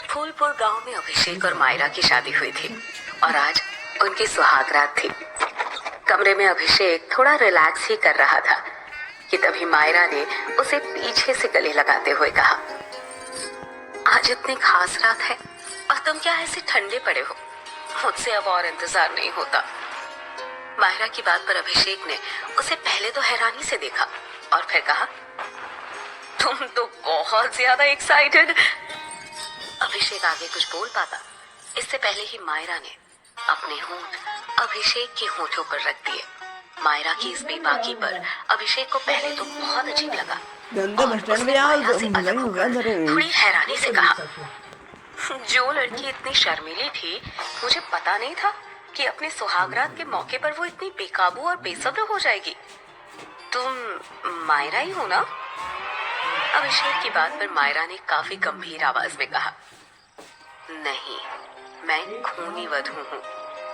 फूलपुर गांव में अभिषेक और मायरा की शादी हुई थी और आज उनकी सुहागरात थी। कमरे में अभिषेक थोड़ा रिलैक्स ही कर रहा था कि तभी मायरा ने उसे पीछे से गले लगाते हुए कहा, आज इतनी खास रात है और तुम क्या ऐसे ठंडे पड़े हो? मुझसे अब और इंतजार नहीं होता। मायरा की बात पर अभिषेक ने उसे पहले तो हैरानी से देखा और फिर कहा, तुम तो बहुत ज्यादा एक्साइटेड। अभिषेक आगे कुछ बोल पाता इससे पहले ही मायरा ने अपने होंठ अभिषेक के होठों पर रख दिए। मायरा की इस बेबाकी पर अभिषेक को पहले तो बहुत अजीब लगा और उसने मायरा से अलग होकर थोड़ी हैरानी से कहा, जो लड़की इतनी शर्मीली थी मुझे पता नहीं था कि अपने सुहागरात के मौके पर वो इतनी बेकाबू और बेसब्र हो जाएगी। तुम मायरा ही हो ना? अभिषेक की बात पर मायरा ने काफी गंभीर आवाज में कहा, नहीं, मैं खूनी वधू हूँ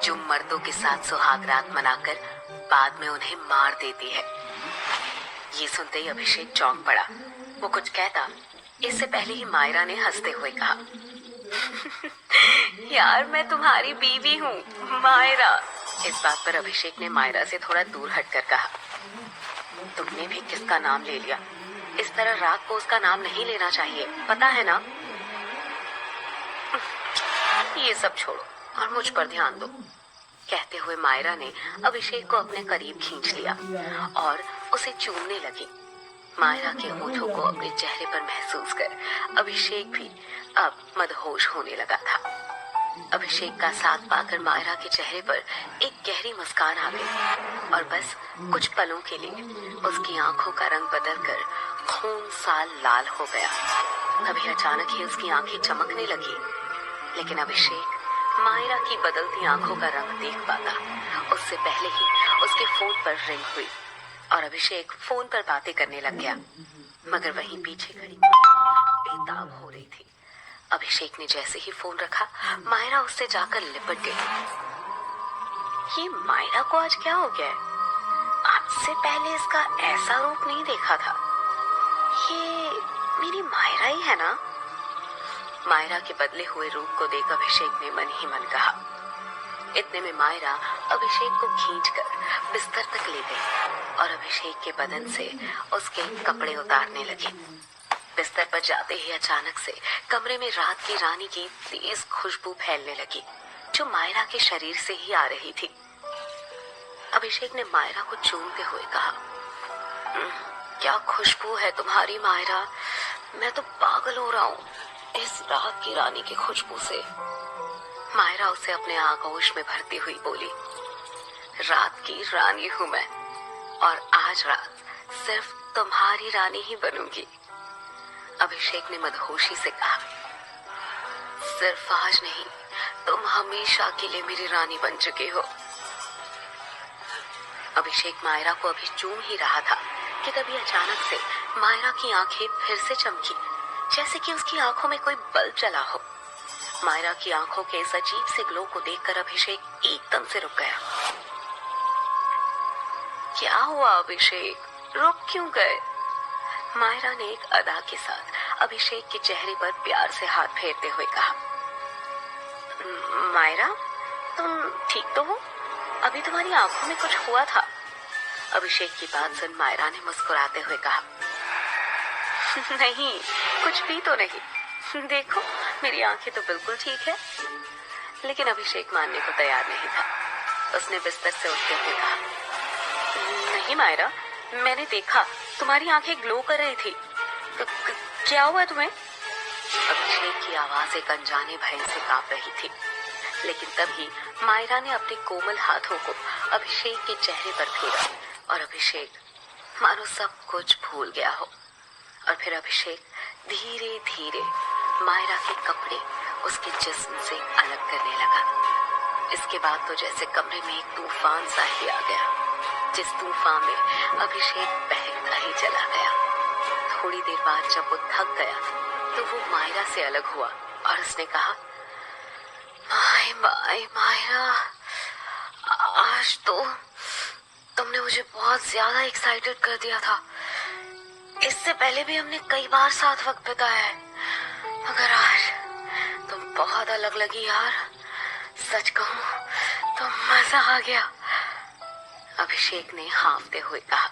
जो मर्दों के साथ सुहागरात मनाकर बाद में उन्हें मार देती है। ये सुनते ही अभिषेक चौंक पड़ा। वो कुछ कहता इससे पहले ही मायरा ने हंसते हुए कहा, यार मैं तुम्हारी बीवी हूँ मायरा। इस बात पर अभिषेक ने मायरा से थोड़ा दूर हटकर कहा, तुमने भी किसका नाम ले लिया? इस तरह रात को उसका नाम नहीं लेना चाहिए, पता है ना? ये सब छोड़ो और मुझ पर ध्यान दो। कहते हुए मायरा ने अभिषेक को अपने करीब खींच लिया और उसे चूमने लगी। मायरा के होठों को अपने चेहरे पर महसूस कर अभिषेक भी अब मदहोश होने लगा था। अभिषेक का साथ पाकर मायरा के चेहरे पर एक गहरी मुस्कान आ गई और बस कुछ पलों के लिए उसकी आंखों का रंग बदलकर खून सा लाल हो गया। तभी अचानक ही उसकी आंखें चमकने लगी, लेकिन अभिषेक मायरा की बदलती आंखों का रंग देख पाता उससे पहले ही उसके फोन पर रिंग हुई और अभिषेक फोन पर बातें करने लग गया, मगर वहीं पीछे खड़ी बेताब हो रही थी। अभिषेक ने जैसे ही फोन रखा, मायरा उससे जाकर लिपट गई। ये मायरा को आज क्या हो गया है? आज से पहले इसका ऐसा रूप नहीं देखा था। ये मेरी मायरा ही है ना? मायरा के बदले हुए रूप को देख अभिषेक ने मन ही मन कहा। इतने में मायरा अभिषेक को खींचकर बिस्तर तक ले गई और अभिषेक के बदन से उसके कपड़े उतारने लगी। बिस्तर पर जाते ही अचानक से कमरे में रात की रानी की तेज खुशबू फैलने लगी, जो मायरा के शरीर से ही आ रही थी। अभिषेक ने मायरा को चूमते हुए कहा, क्या खुशबू है तुम्हारी मायरा, मैं तो पागल हो रहा हूँ इस रात की रानी की खुशबू से। मायरा उसे अपने आगोश में भरती हुई बोली, रात की रानी हूँ मैं और आज रात सिर्फ तुम्हारी रानी ही बनूंगी। अभिषेक ने मदहोशी से कहा, सिर्फ आज नहीं, तुम हमेशा के लिए मेरी रानी बन चुके हो। अभिषेक मायरा को अभी चूम ही रहा था कि तभी अचानक से मायरा की आंखें फिर से चमकी, जैसे कि उसकी आंखों में कोई बल्ब जला हो। मायरा की आंखों के इस अजीब से ग्लो को देखकर अभिषेक एकदम से रुक गया। क्या हुआ अभिषेक, रुक क्यों गए? मायरा ने एक अदा के साथ अभिषेक के चेहरे पर प्यार से हाथ फेरते हुए कहा, मायरा तुम ठीक तो हो? अभी तुम्हारी आंखों में कुछ हुआ था। अभिषेक की बात सुन मायरा ने मुस्कुराते हुए कहा, नहीं, कुछ भी तो नहीं, देखो मेरी आंखें तो बिल्कुल ठीक है। लेकिन अभिषेक मानने को तैयार नहीं था। उसने बिस्तर से उठते हुए कहा, नहीं मायरा, मैंने देखा तुम्हारी आंखें ग्लो कर रही थी। क्या हुआ तुम्हें? अभिषेक की आवाज एक अनजाने भय से कांप रही थी, लेकिन तभी मायरा ने अपने कोमल हाथों को अभिषेक के चेहरे पर फेरा और अभिषेक मानो सब कुछ भूल गया हो। और फिर अभिषेक धीरे धीरे मायरा के कपड़े उसके जिस्म से अलग करने लगा। इसके बाद तो जैसे कमरे में एक तूफान सा ही आ गया, जिस तूफान में अभिषेक बहता ही चला गया। थोड़ी देर बाद जब वो थक गया तो वो मायरा से अलग हुआ और उसने कहा, मायरा, आज तो तुमने मुझे बहुत ज्यादा एक्साइटेड कर दिया था। इससे पहले भी हमने कई बार साथ वक्त बिताया है। मगर आज तुम बहुत अलग लगी यार। सच कहूं तो मजा आ गया, अभिषेक ने हाँफते हुए कहा।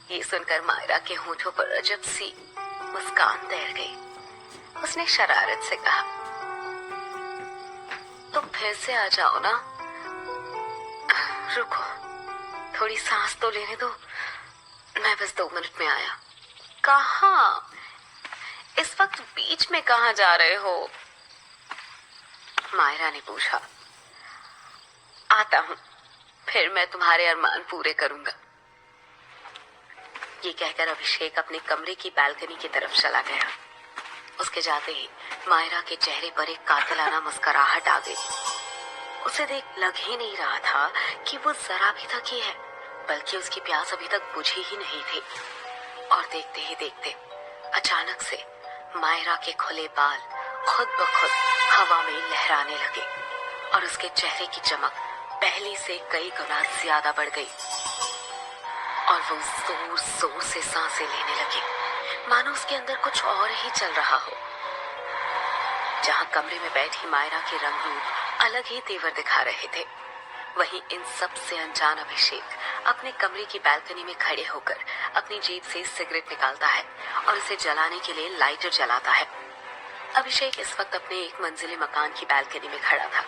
ये सुनकर मायरा के होठों पर अजब सी मुस्कान तैर गई। उसने शरारत से कहा, तुम फिर से आ जाओ ना। रुको, थोड़ी सांस तो लेने दो, मैं बस 2 मिनट में आया। कहाँ? इस वक्त बीच में कहाँ जा रहे हो? मायरा ने पूछा। आता हूं, फिर मैं तुम्हारे अरमान पूरे करूंगा। ये कहकर अभिषेक अपने कमरे की बालकनी की तरफ चला गया। उसके जाते ही मायरा के चेहरे पर एक कातिलाना मुस्कुराहट आ गई। उसे देख लग ही नहीं रहा था कि वो जरा भी थकी है, बल्कि उसकी प्यास अभी तक बुझी ही नहीं थी। और देखते ही देखते अचानक से मायरा के खुले बाल खुद ब खुद हवा में लहराने लगे और उसके चेहरे की चमक पहले से कई गुना ज्यादा बढ़ गई और वो जोर जोर से सांसें लेने लगी, मानो उसके अंदर कुछ और ही चल रहा हो। जहां कमरे में बैठी मायरा के रंग रूप अलग ही तेवर दिखा रहे थे, वहीं इन सब से अनजान अभिषेक अपने कमरे की बालकनी में खड़े होकर अपनी जेब से सिगरेट निकालता है और उसे जलाने के लिए लाइटर जलाता है। अभिषेक इस वक्त अपने एक मंजिली मकान की बालकनी में खड़ा था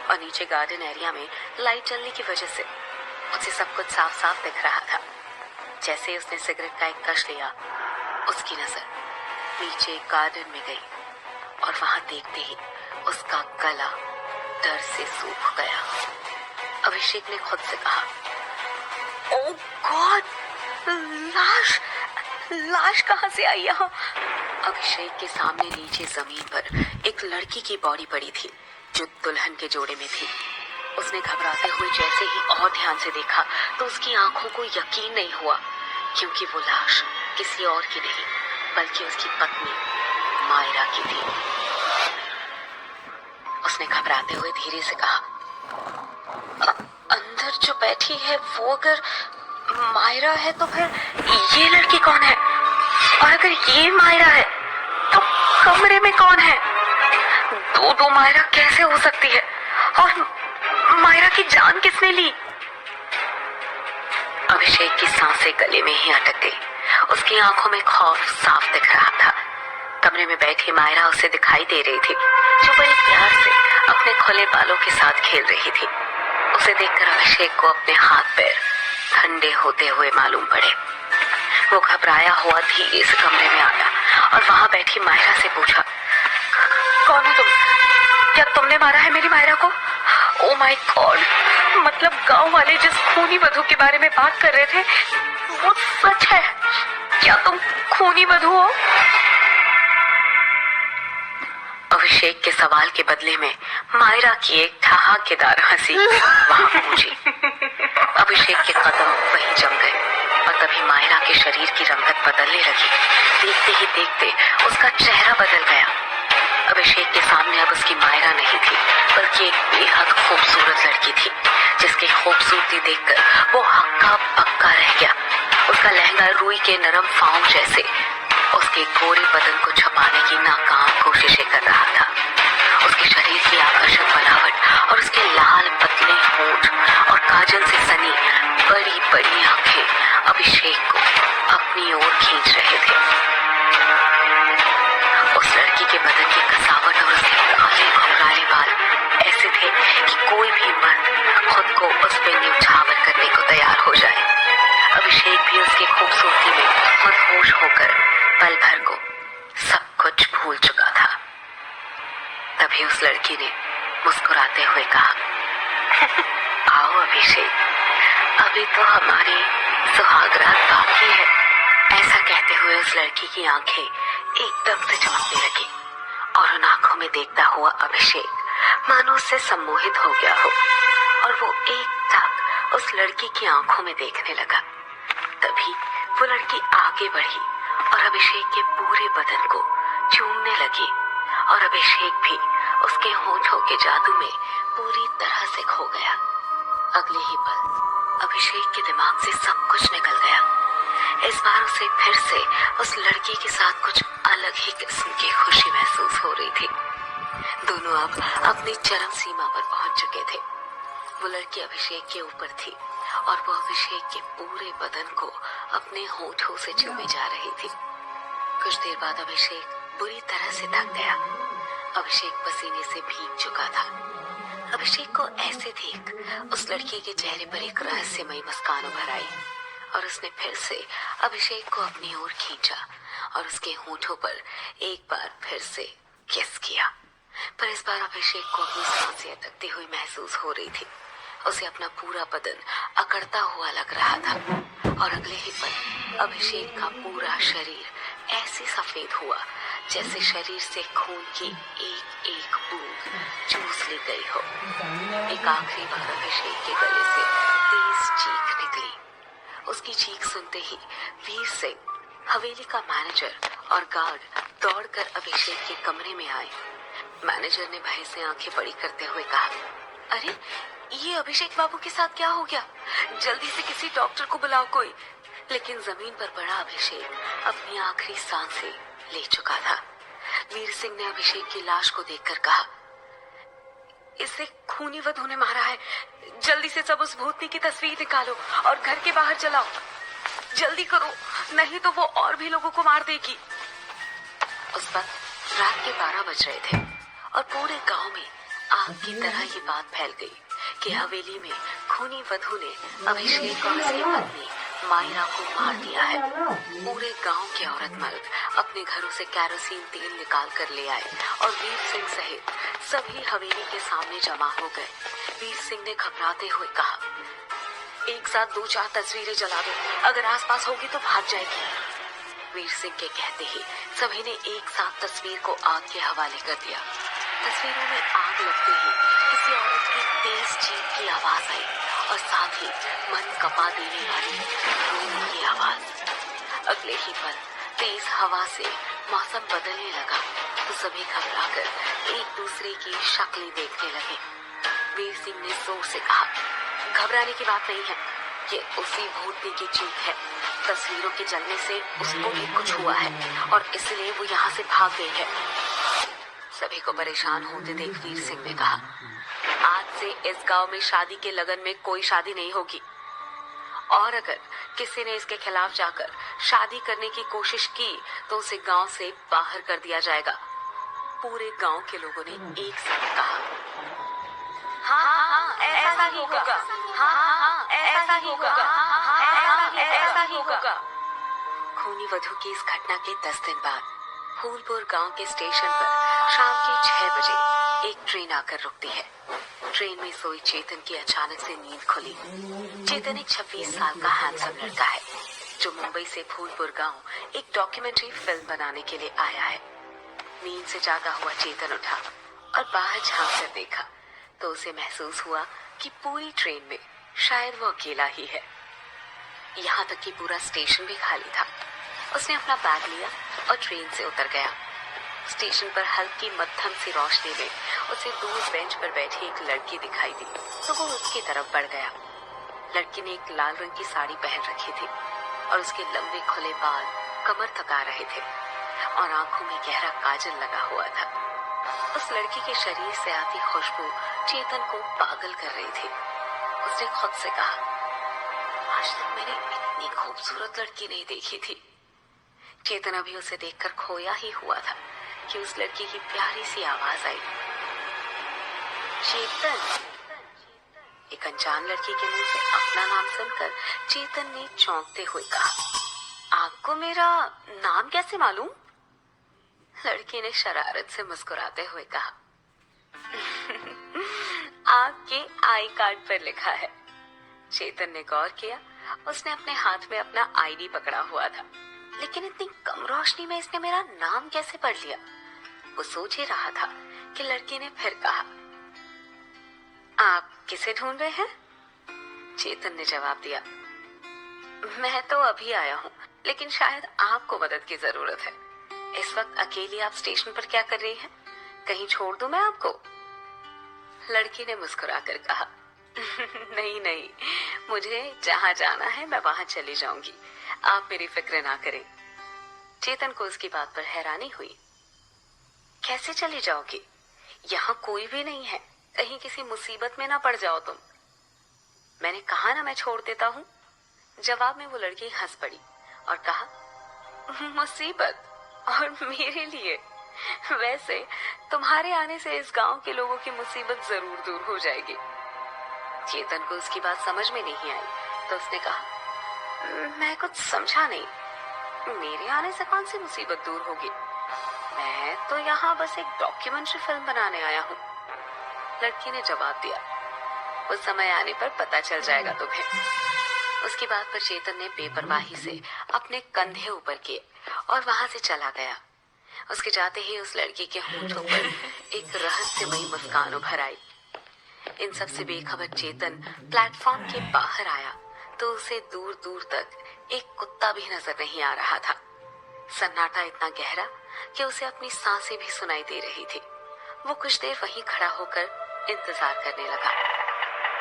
और नीचे गार्डन एरिया में लाइट जलने की वजह से उसे सब कुछ साफ साफ दिख रहा था। जैसे ही उसने सिगरेट का एक कश लिया, उसकी नजर नीचे गार्डन में गई और वहां देखते ही उसका गला डर से सूख गया। अभिषेक ने खुद से कहा, ओह गॉड, लाश लाश कहां से आई यहाँ? अभिषेक के सामने नीचे जमीन पर एक लड़की की बॉडी पड़ी थी जो दुल्हन के जोड़े में थी। उसने घबराते हुए जैसे ही और ध्यान से देखा तो उसकी आंखों को यकीन नहीं हुआ, क्योंकि वो लाश किसी और की नहीं बल्कि उसकी पत्नी मायरा की थी। उसने घबराते हुए धीरे से कहा, अंदर जो बैठी है वो अगर मायरा है तो फिर ये लड़की कौन है? और अगर ये मायरा है तो कमरे में कौन है? दो मायरा कैसे हो सकती है? और मायरा की जान किसने ली? अभिषेक की सांसें गले में ही अटक गई। उसकी आंखों में खौफ साफ दिख रहा था। कमरे में बैठी मायरा उसे दिखाई दे रही थी, जो बड़े प्यार से अपने खुले बालों के साथ खेल रही थी। उसे देखकर अभिषेक को अपने हाथ पैर ठंडे होते हुए मालूम पड़े। वो घबराया हुआ धीरे से कमरे में आया और वहां बैठी मायरा से पूछा, कौन हो तुम? क्या तुमने मारा है मेरी मायरा को? ओ माय गॉड, मतलब गांव वाले जिस खूनी वधू के बारे में बात कर रहे थे वो सच है? क्या तुम खूनी वधू हो? अभिषेक के सवाल के बदले में मायरा की एक ठहाकेदार हंसी वहां पहुंची। अभिषेक के कदम वहीं जम गए और तभी मायरा के शरीर की रंगत बदलने लगी। देखते ही देखते उसका चेहरा बदल गया। अभिषेक के सामने अब उसकी मायरा नहीं थी, बल्कि एक बेहद खूबसूरत लड़की थी, जिसकी खूबसूरती देखकर वो हक्का पक्का रह गया। उसका लहंगा रुई के नरम फाउं जैसे उसके गोरे बदन को छुपाने की नाकाम कोशिशें कर रहा था। उसके शरीर की आकर्षक बनावट और उसके लाल पतले होंठ और काजल से सनी बड़ी बड़ी आंखें अभिषेक को अपनी ओर खींच रहे थे। उस लड़की के बदन की कसावट और उसके काले घुंघराले बाल ऐसे थे कि कोई भी मर्द खुद को उस पे न्यौछावर करने को तैयार हो जाए। अभिषेक भी उसकी खूबसूरती में मदहोश होकर पल भर को सब कुछ भूल चुका था। तभी उस लड़की ने मुस्कुराते हुए कहा, आओ अभिषेक, अभी तो हमारी सुहागरात बाकी है। ऐसा कहते हुए उस लड़की की आंखें एकदम से चमकने लगी और उन आंखों में देखता हुआ अभिषेक मानो उससे सम्मोहित हो गया हो और वो एकटक उस लड़की की आंखों में देखने लगा। तभी वो लड़की आगे बढ़ी और अभिषेक के पूरे बदन को चूमने लगी और अभिषेक भी उसके होठों के जादू में पूरी तरह से खो गया। अगले ही पल अभिषेक के दिमाग से सब कुछ निकल गया। इस बार उसे फिर से उस लड़की के साथ कुछ अलग ही किस्म की खुशी महसूस हो रही थी। दोनों अब अपनी चरम सीमा पर पहुंच चुके थे। वो लड़की अभिषेक के ऊपर थी और वो अभिषेक के पूरे बदन को अपने होठों से चूमे जा रही थी। कुछ देर बाद अभिषेक बुरी तरह से थक गया। अभिषेक पसीने से भीग चुका था। अभिषेक को ऐसे देख उस लड़की के चेहरे पर एक रहस्यमयी मुस्कान उभर आई और उसने फिर से अभिषेक को अपनी ओर खींचा और उसके होठों पर एक बार फिर से किस किया। पर इस बार अभिषेक को अपनी सांसें अटकती हुई महसूस हो रही थी। उसे अपना पूरा बदन अकड़ता हुआ लग रहा था और अगले ही पल अभिषेक का पूरा शरीर ऐसे सफेद हुआ जैसे शरीर से खून की एक एक बूंद चूस ली गई हो। एक आखिरी बार अभिषेक के गले से तेज चीख निकली। उसकी चीख सुनते ही वीर सिंह, हवेली का मैनेजर और गार्ड दौड़कर अभिषेक के कमरे में आए। मैनेजर ने भय से आंखें बड़ी करते हुए कहा, अरे ये अभिषेक बाबू के साथ क्या हो गया? जल्दी से किसी डॉक्टर को बुलाओ कोई। लेकिन जमीन पर पड़ा अभिषेक अपनी आखिरी सांसें ले चुका था। वीर सिंह ने अभिषेक की लाश को देखकर कहा, इसे खूनी वधू ने मारा है। जल्दी से सब उस भूतनी की तस्वीर निकालो और घर के बाहर जलाओ। जल्दी करो, नहीं तो वो और भी लोगों को मार देगी। उस वक्त रात के 12 बज रहे थे और पूरे गांव में आग की तरह ये बात फैल गई कि हवेली में खूनी वधू ने अभिषेक और उसकी पत्नी मायरा को मार दिया है। पूरे गांव के औरत मर्द अपने घरों से कैरोसिन तेल निकाल कर ले आए और वीर सिंह सहित सभी हवेली के सामने जमा हो गए। वीर सिंह ने घबराते हुए कहा, एक साथ 2-4 तस्वीरें जला दो, अगर आसपास होगी तो भाग जाएगी। वीर सिंह के कहते ही सभी ने एक साथ तस्वीर को आग के हवाले कर दिया। तस्वीरों में आग लगते ही किसी औरत की तेज चीख की आवाज आई और साथ ही मन कपा देने वाली रोने की आवाज। अगले ही पल तेज हवा से मौसम बदलने लगा तो सभी घबराकर एक दूसरे की शक्लें देखने लगे। वीर सिंह ने जोर से कहा, घबराने की बात नहीं है, ये उसी भूतनी की चीख है। तस्वीरों के जलने से उसको भी कुछ हुआ है और इसलिए वो यहाँ से भाग गई है। सभी को परेशान होते देख वीर सिंह ने कहा, आज से इस गांव में शादी के लगन में कोई शादी नहीं होगी और अगर किसी ने इसके खिलाफ जाकर शादी करने की कोशिश की तो उसे गांव से बाहर कर दिया जाएगा। पूरे गांव के लोगों ने एक साथ कहा, हाँ, ऐसा ही होगा। हाँ, ऐसा ही होगा। ऐसा ही होगा। खूनी वधू की इस घटना के 10 दिन बाद फूलपुर गांव के स्टेशन पर शाम के 6 बजे एक ट्रेन आकर रुकती है। ट्रेन में सोई चेतन की अचानक से नींद खुली। चेतन एक 26 साल का हैंडसम लड़का है जो मुंबई से फूलपुर गांव एक डॉक्यूमेंट्री फिल्म बनाने के लिए आया है। नींद से जागा हुआ चेतन उठा और बाहर झांक कर देखा तो उसे महसूस हुआ कि पूरी ट्रेन में शायद वो अकेला ही है। यहाँ तक कि पूरा स्टेशन भी खाली था। उसने अपना बैग लिया और ट्रेन से उतर गया। स्टेशन पर हल्की मध्यम सी रोशनी में उसे दूर बेंच पर बैठी एक लड़की दिखाई दी तो वो उसकी तरफ बढ़ गया। लड़की ने एक लाल रंग की साड़ी पहन रखी थी और उसके लंबे खुले बाल कमर तक आ रहे थे और आंखों में गहरा काजल लगा हुआ था। उस लड़की के शरीर से आती खुशबू चेतन को पागल कर रही थी। उसने खुद से कहा, आज तक मैंने इतनी खूबसूरत लड़की नहीं देखी थी। चेतन अभी उसे देखकर खोया ही हुआ था कि उस लड़की की प्यारी सी आवाज आई, चेतन। एक अनजान लड़की के मुंह से अपना नाम सुनकर चेतन ने चौंकते हुए कहा, आपको मेरा नाम कैसे मालूम? लड़की ने शरारत से मुस्कुराते हुए कहा, आपके आई कार्ड पर लिखा है। चेतन ने गौर किया। उसने अपने हाथ में अपना आईडी पकड़ा हुआ था, लेकिन इतनी कम रोशनी में इसने मेरा नाम कैसे पढ़ लिया? वो सोच ही रहा था कि लड़की ने फिर कहा, आप किसे ढूंढ रहे हैं? चेतन ने जवाब दिया, मैं तो अभी आया हूँ, लेकिन शायद आपको मदद की जरूरत है। इस वक्त अकेली आप स्टेशन पर क्या कर रही हैं? कहीं छोड़ दूं मैं आपको? लड़की ने मुस्कुराकर कहा, नहीं, मुझे जहाँ जाना है मैं वहाँ चली जाऊंगी। आप मेरी फिक्र ना करें। चेतन को उसकी बात पर हैरानी हुई। कैसे चली जाओगी? यहाँ कोई भी नहीं है, कहीं किसी मुसीबत में ना पड़ जाओ तुम। मैंने कहा ना मैं छोड़ देता हूँ। जवाब में वो लड़की हंस पड़ी और कहा, मुसीबत? और मेरे लिए? वैसे तुम्हारे आने से इस गांव के लोगों की मुसीबत जरूर दूर हो जाएगी। चेतन को उसकी बात समझ में नहीं आई तो उसने कहा, मैं कुछ समझा नहीं। मेरे आने से कौन सी मुसीबत दूर होगी? मैं तो यहाँ बस एक डॉक्यूमेंट्री फिल्म बनाने आया हूँ। लड़की ने जवाब दिया, उस समय आने पर पता चल जाएगा तुम्हें। उसकी बात पर चेतन ने बेपरवाही से अपने कंधे ऊपर किए और वहां से चला गया। उसके जाते ही उस लड़की के होठों पर एक रहस्यमयी मुस्कान उभर आई। इन सब से बेखबर चेतन प्लेटफॉर्म के बाहर आया तो उसे दूर दूर तक एक कुत्ता भी नजर नहीं आ रहा था। सन्नाटा इतना गहरा कि उसे अपनी सांसें भी सुनाई दे रही थी। वो कुछ देर वहीं खड़ा होकर इंतजार करने लगा।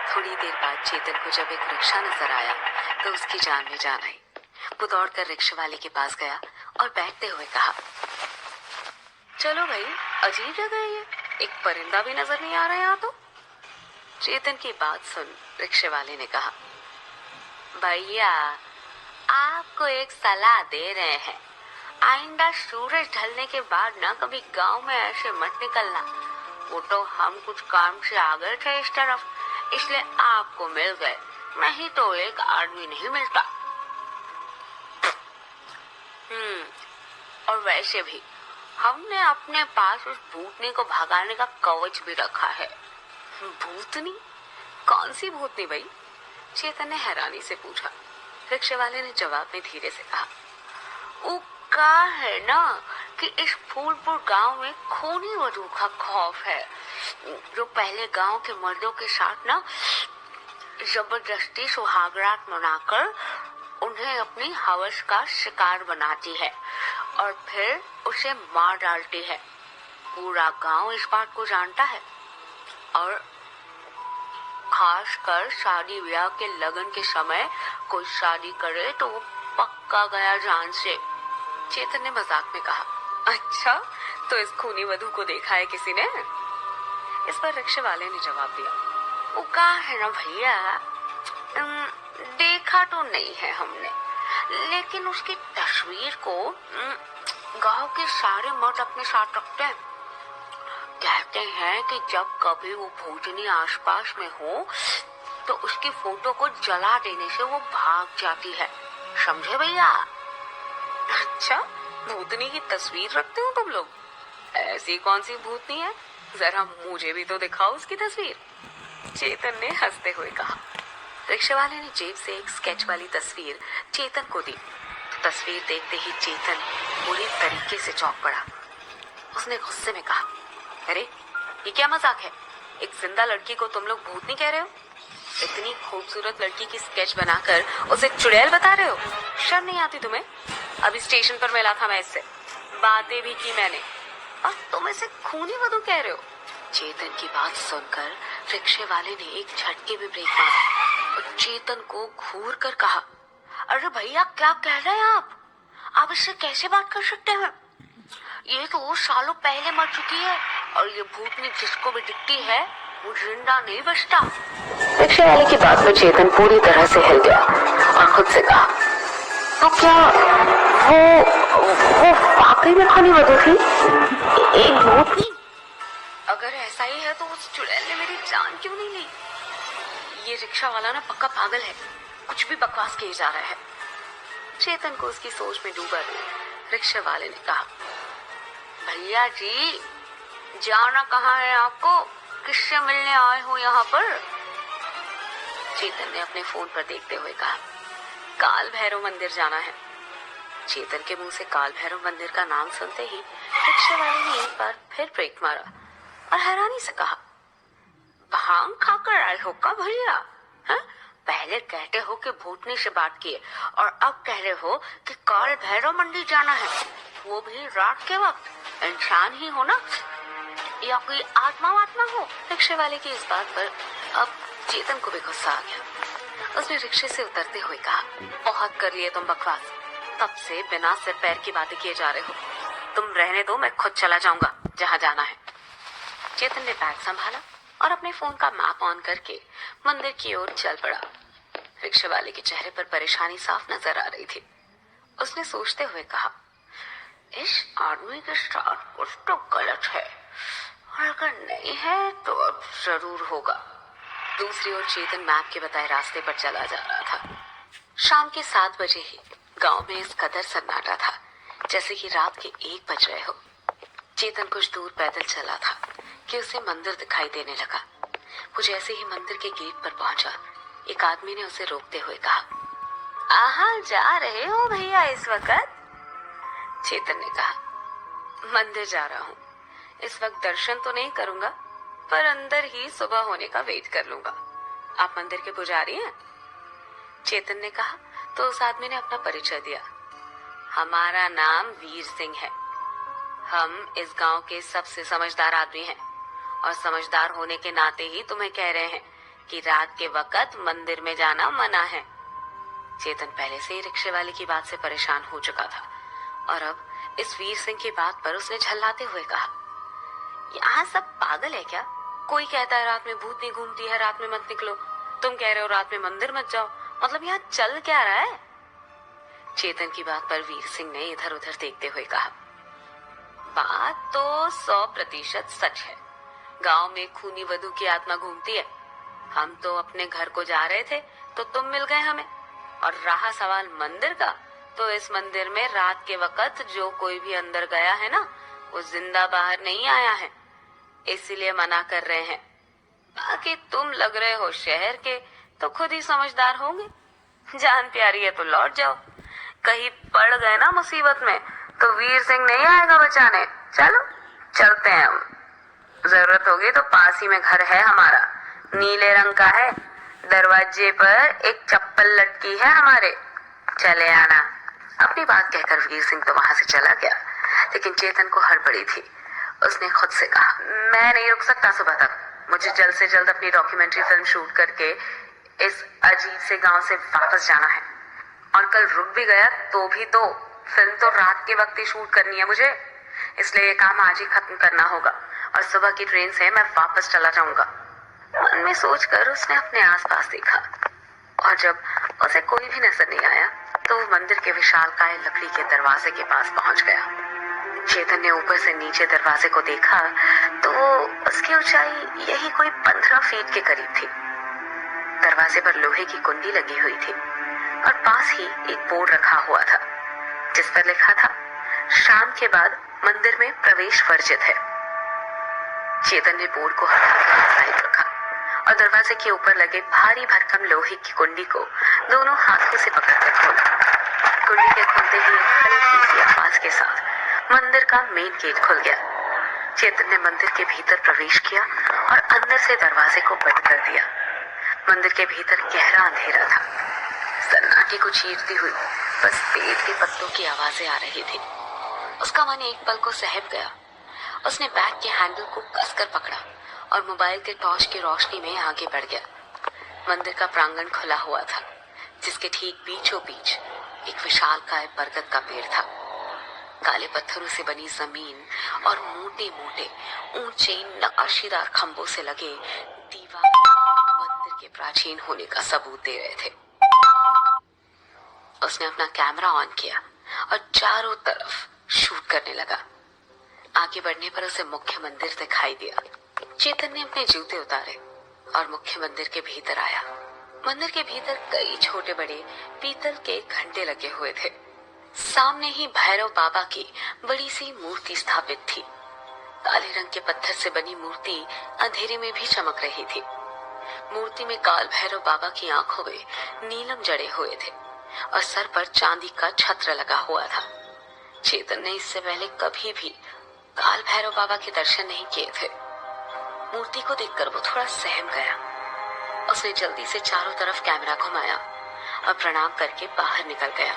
थोड़ी देर बाद चेतन को जब एक रिक्शा नजर आया तो उसकी जान में जान आई। वो दौड़कर रिक्शा वाले के पास गया और बैठते हुए कहा, चलो भाई, अजीब जगह है ये, एक परिंदा भी नजर नहीं आ रहा यहाँ तो। चेतन की बात सुन रिक्शे वाले ने कहा, भैया आपको एक सलाह दे रहे हैं, आइंदा सूरज ढलने के बाद ना कभी गांव में ऐसे मत निकलना। वो तो हम कुछ काम से आ गए थे इस तरफ, इसलिए आपको मिल गए, नहीं तो एक आदमी नहीं मिलता। और वैसे भी हमने अपने पास उस भूतनी को भगाने का कवच भी रखा है। भूतनी? कौन सी भूतनी भाई? चेतन ने हैरानी से पूछा। रिक्शे वाले ने जवाब में धीरे से कहा, वो कहा है ना कि इस फूलपुर गांव में खूनी वधू का खौफ है, जो पहले गांव के मर्दों के साथ ना जबरदस्ती सुहागरात मनाकर उन्हें अपनी हवस का शिकार बनाती है और फिर उसे मार डालती है। पूरा गांव इस बात को जानता है और खासकर शादी ब्याह के लगन के समय कोई शादी करे तो वो पक्का गया जान से। चेतन ने मजाक में कहा, अच्छा तो इस खूनी वधू को देखा है किसी ने? इस पर रिक्शे वाले ने जवाब दिया, वो कहा है ना भैया, देखा तो नहीं है हमने, लेकिन उसकी तस्वीर को गांव के सारे मर्द अपने साथ रखते हैं। कहते हैं कि जब कभी वो भूतनी आसपास में हो तो उसकी फोटो को जला देने से वो भाग जाती है, समझे भैया? अच्छा, भूतनी की तस्वीर रखते हो तुम लोग? ऐसी कौन सी भूतनी है, जरा मुझे भी तो दिखाओ उसकी तस्वीर। चेतन ने हंसते हुए कहा। रिक्शे वाले ने जेब से एक स्केच वाली तस्वीर चेतन को दी। तस्वीर देखते ही चेतन बुरी तरीके से चौंक पड़ा। उसने गुस्से में कहा, अरे ये क्या मजाक है? एक जिंदा लड़की को तुम लोग भूतनी कह रहे हो? इतनी खूबसूरत लड़की की स्केच बनाकर उसे चुड़ैल बता रहे हो? शर्म नहीं आती तुम्हें? अभी स्टेशन पर मिला था मैं इससे, बातें भी की मैंने, और तुम इसे खूनी वधू कह रहे हो? चेतन की बात सुनकर रिक्शे वाले ने एक झटके में ब्रेक मारा और चेतन को घूर कर कहा, अरे भैया क्या कह रहे हैं आप इससे कैसे बात कर सकते हैं? ये तो सालों पहले मर चुकी है और ये भूतनी जिसको भी दिखती है वो जिंदा नहीं बचता। रिक्शे वाले की बात में चेतन पूरी तरह से हिल गया और खुद से कहा, तो क्या वो वाकई में खूनी वधू थी, एक भूतनी? अगर ऐसा ही है तो उस चुड़ैल ने मेरी जान क्यों नहीं ली? ये रिक्शा वाला ना पक्का पागल है, कुछ भी बकवास किए जा रहा है। चेतन को उसकी सोच में डूबा रिक्शे वाले ने कहा, भैया जी जाना कहाँ है आपको, किससे मिलने आए हो यहाँ पर? चेतन ने अपने फोन पर देखते हुए कहा, काल भैरव मंदिर जाना है। चेतन के मुंह से काल भैरव मंदिर का नाम सुनते ही रिक्शे वाले ने एक बार फिर ब्रेक मारा और हैरानी से कहा, भांग खाकर आए हो का भैया? पहले कहते हो कि भूतनी से बात किए और अब कह रहे हो कि काल भैरव मंदिर जाना है, वो भी रात के वक्त। इंसान ही हो ना या कोई आत्मा वात्मा हो? रिक्शे वाले की इस बात पर अब चेतन को भी गुस्सा आ गया। उसने रिक्शे से उतरते हुए कहा, बहुत कर लिए तुम बकवास, तब से बिना सिर पैर की बातें किए जा रहे हो। तुम रहने दो, मैं खुद चला जाऊंगा जहाँ जाना है। चेतन ने बैग संभाला और अपने फोन का मैप ऑन करके मंदिर की ओर चल पड़ा। रिक्शे वाले के चेहरे पर परेशानी साफ नजर आ रही थी। उसने सोचते हुए कहा, इस आदमी के साथ कुछ तो गलत है, और अगर नहीं है तो अब जरूर होगा। दूसरी ओर चेतन मैप के बताए रास्ते पर चला जा रहा था। शाम के 7 बजे ही गांव में इस कदर सन्नाटा था जैसे कि रात के 1 बज रहे हो। चेतन कुछ दूर पैदल चला था कि उसे मंदिर दिखाई देने लगा। वो जैसे ही मंदिर के गेट पर पहुंचा, एक आदमी ने उसे रोकते हुए कहा, कहाँ जा रहे हो भैया इस वक्त? चेतन ने कहा, मंदिर जा रहा हूँ। इस वक्त दर्शन तो नहीं करूंगा, पर अंदर ही सुबह होने का वेट कर लूंगा। आप मंदिर के पुजारी हैं? चेतन ने कहा तो उस आदमी ने अपना परिचय दिया। हमारा नाम वीर सिंह है। हम इस गांव के सबसे समझदार आदमी हैं, और समझदार होने के नाते ही तुम्हें कह रहे हैं कि रात के वक्त मंदिर में जाना मना है। चेतन पहले से ही रिक्शे वाले की बात से परेशान हो चुका था, और अब इस वीर सिंह की बात पर उसने झल्लाते हुए कहा, यहाँ सब पागल है क्या? कोई कहता है रात में भूत नहीं घूमती है, रात में मत निकलो। तुम कह रहे हो रात में मंदिर मत जाओ। मतलब यहाँ चल क्या रहा है? चेतन की बात पर वीर सिंह ने इधर उधर देखते हुए कहा, बात तो 100% सच है। गांव में खूनी वधू की आत्मा घूमती है। हम तो अपने घर को जा रहे थे तो तुम मिल गए हमें, और रहा सवाल मंदिर का, तो इस मंदिर में रात के वक्त जो कोई भी अंदर गया है ना, वो जिंदा बाहर नहीं आया है, इसीलिए मना कर रहे हैं। बाकी तुम लग रहे हो शहर के, तो खुद ही समझदार होंगे। जान प्यारी है तो लौट जाओ। कहीं पड़ गए ना मुसीबत में तो वीर सिंह नहीं आएगा बचाने। चलो चलते हैं हम। जरूरत होगी तो पास ही में घर है हमारा, नीले रंग का है। दरवाजे पर एक चप्पल लटकी है हमारे, चले आना। अपनी बात कहकर वीर सिंह तो वहां से चला गया, लेकिन चेतन को हड़बड़ी थी। उसने खुद से कहा, मैं नहीं रुक सकता सुबह तक। मुझे जल्द से जल्द अपनी डॉक्यूमेंट्री फिल्म शूट करके इस अजीब से गांव से वापस जाना है, और कल रुक भी गया तो भी तो फिल्म तो रात के वक्त ही शूट करनी है मुझे, इसलिए ये काम आज ही खत्म करना होगा, और सुबह की ट्रेन से मैं वापस चला जाऊंगा। मन में सोचकर उसने अपने आसपास देखा, और जब उसे कोई भी नजर नहीं आया तो वो मंदिर के विशालकाय लकड़ी के दरवाजे के पास पहुंच गया। चेतन ने ऊपर से नीचे दरवाजे को देखा तो उसकी ऊंचाई यही कोई 15 फीट के करीब थी। दरवाजे पर लोहे की कुंडी लगी हुई थी, और पास ही एक बोर्ड रखा हुआ था जिस पर लिखा था, शाम के बाद मंदिर में प्रवेश वर्जित है। चेतन ने बोर्ड को हटाकर साइड रखा और दरवाजे के ऊपर लगे भारी भरकम लोहे की कुंडी को दोनों हाथों से पकड़कर खोला। कुंडी के खुलते ही एक हल्की सी आवाज के साथ मंदिर का मेन गेट खुल गया। चेतन ने मंदिर के भीतर प्रवेश किया और अंदर से दरवाजे को बंद कर दिया। मंदिर के भीतर गहरा अंधेरा था। सन्नाटे को चीरती हुई बस पेड़ के पत्तों की आवाजें आ रही थी। उसका मन एक पल को सहम गया। उसने बैग के हैंडल को कसकर पकड़ा और मोबाइल के टॉर्च की रोशनी में आगे बढ़ गया। मंदिर का प्रांगण खुला हुआ था, जिसके ठीक बीचों बीच एक विशालकाय बरगद का पेड़ था। काले पत्थरों से बनी जमीन और मोटे मोटे ऊंचे नक्काशीदार खंभों से लगे दीवार मंदिर के प्राचीन होने का सबूत दे रहे थे। उसने अपना कैमरा ऑन किया और चारों तरफ शूट करने लगा। आगे बढ़ने पर उसे मुख्य मंदिर दिखाई दिया। चेतन ने अपने जूते उतारे और मुख्य मंदिर के भीतर आया। मंदिर के भीतर कई छोटे बड़े पीतल के घंटे लगे हुए थे। सामने ही भैरव बाबा की बड़ी सी मूर्ति स्थापित थी। काले रंग के पत्थर से बनी मूर्ति अंधेरे में भी चमक रही थी। मूर्ति में काल भैरव बाबा की आंखों में नीलम जड़े हुए थे और सर पर चांदी का छत्र लगा हुआ था। चेतन ने इससे पहले कभी भी काल भैरव बाबा के दर्शन नहीं किए थे। मूर्ति को देखकर वो थोड़ा सहम गया। उसने जल्दी से चारों तरफ कैमरा घुमाया और प्रणाम करके बाहर निकल गया।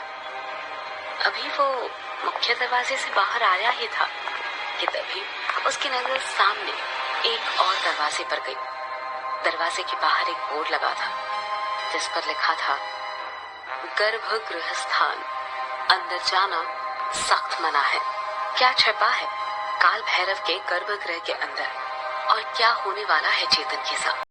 अभी वो मुख्य दरवाजे से बाहर आया ही था कि तभी उसकी नजर सामने एक और दरवाजे पर गई। दरवाजे के बाहर एक बोर्ड लगा था जिस पर लिखा था, गर्भगृह स्थान, अंदर जाना सख्त मना है। क्या छिपा है काल भैरव के गर्भगृह के अंदर और क्या होने वाला है चेतन के साथ?